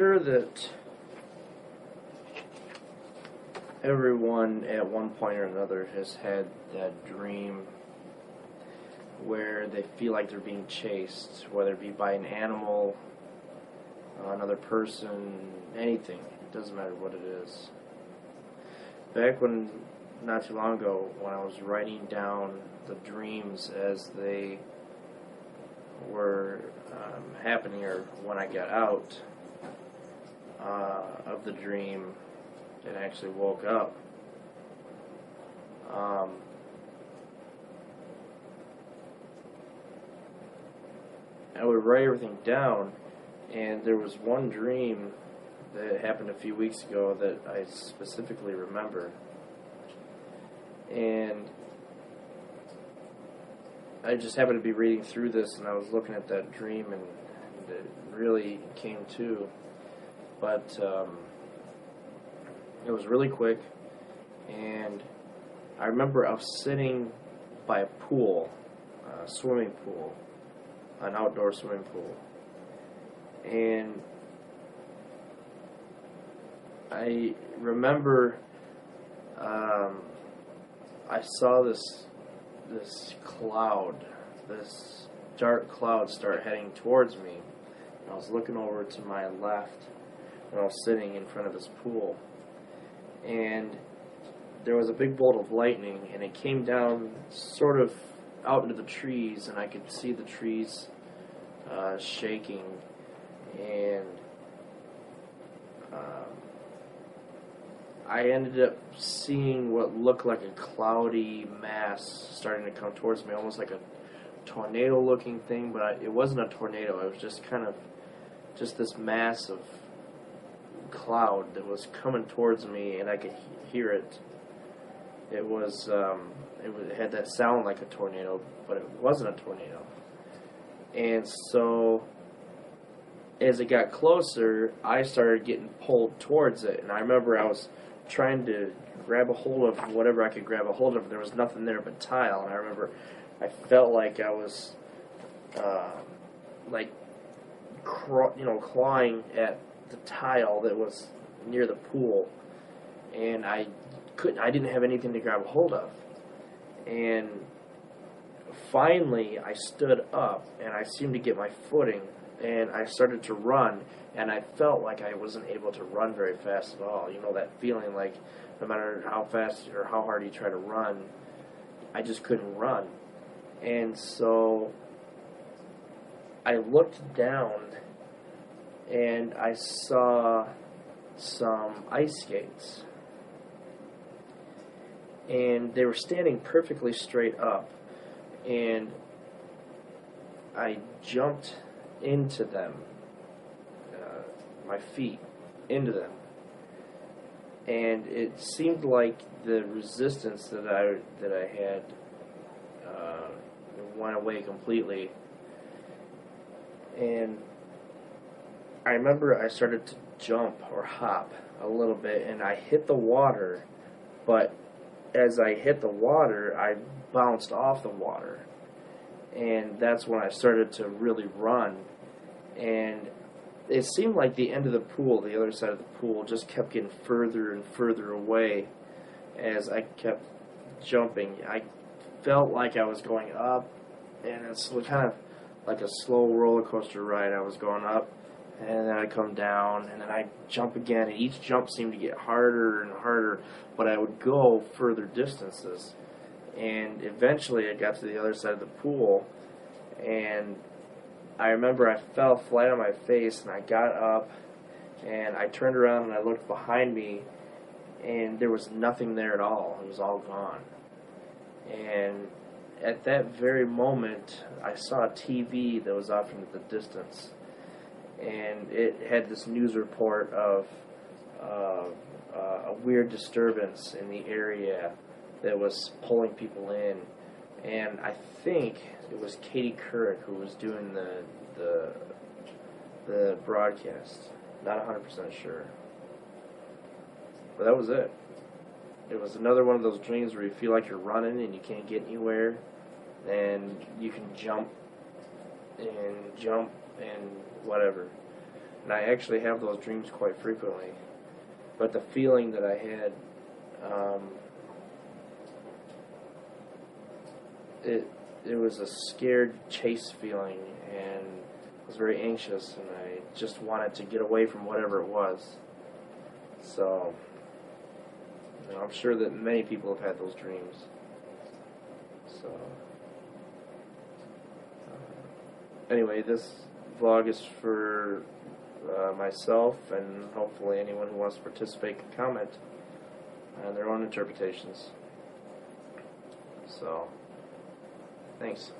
sure that everyone at one point or another has had that dream where they feel like they're being chased, whether it be by an animal, another person, anything. It doesn't matter what it is. Back when, not too long ago, when I was writing down the dreams as they were happening, or when I got out of the dream and actually woke up, I would write everything down, and there was one dream that happened a few weeks ago that I specifically remember. And I just happened to be reading through this, and I was looking at that dream, and it really came to. But it was really quick, and I remember I was sitting by a pool, a swimming pool, an outdoor swimming pool, and I remember I saw this cloud, this dark cloud start heading towards me. And I was looking over to my left, and I was sitting in front of this pool, and there was a big bolt of lightning, and it came down sort of out into the trees, and I could see the trees shaking, and I ended up seeing what looked like a cloudy mass starting to come towards me, almost like a tornado-looking thing, but it wasn't a tornado. It was just kind of just this mass of cloud that was coming towards me, and I could hear it. It was it had that sound like a tornado, but it wasn't a tornado. And so as it got closer, I started getting pulled towards it, and I remember I was trying to grab a hold of whatever I could grab a hold of. There was nothing there but tile, and I remember I felt like I was clawing at the tile that was near the pool, and I didn't have anything to grab a hold of. And finally I stood up, and I seemed to get my footing, and I started to run, and I felt like I wasn't able to run very fast at all. You know that feeling like no matter how fast or how hard you try to run, I just couldn't run. And so I looked down, and I saw some ice skates, and they were standing perfectly straight up, and I jumped into them, my feet into them, and it seemed like the resistance that I had went away completely. And I remember I started to jump or hop a little bit, and I hit the water, but as I hit the water, I bounced off the water, and that's when I started to really run. And it seemed like the end of the pool, the other side of the pool, just kept getting further and further away as I kept jumping. I felt like I was going up, and it's kind of like a slow roller coaster ride. I was going up, and then I'd come down, and then I'd jump again, and each jump seemed to get harder and harder, but I would go further distances. And eventually I got to the other side of the pool, and I remember I fell flat on my face, and I got up, and I turned around, and I looked behind me, and there was nothing there at all. It was all gone. And at that very moment, I saw a TV that was off in the distance, and it had this news report of a weird disturbance in the area that was pulling people in. And I think it was Katie Couric who was doing the broadcast. Not 100% sure. But that was it. It was another one of those dreams where you feel like you're running and you can't get anywhere, and you can jump and whatever. and I actually have those dreams quite frequently. But the feeling that I had, it was a scared chase feeling, and I was very anxious, and I just wanted to get away from whatever it was. So, I'm sure that many people have had those dreams. So, anyway, this vlog is for myself, and hopefully anyone who wants to participate can comment on their own interpretations. So, thanks.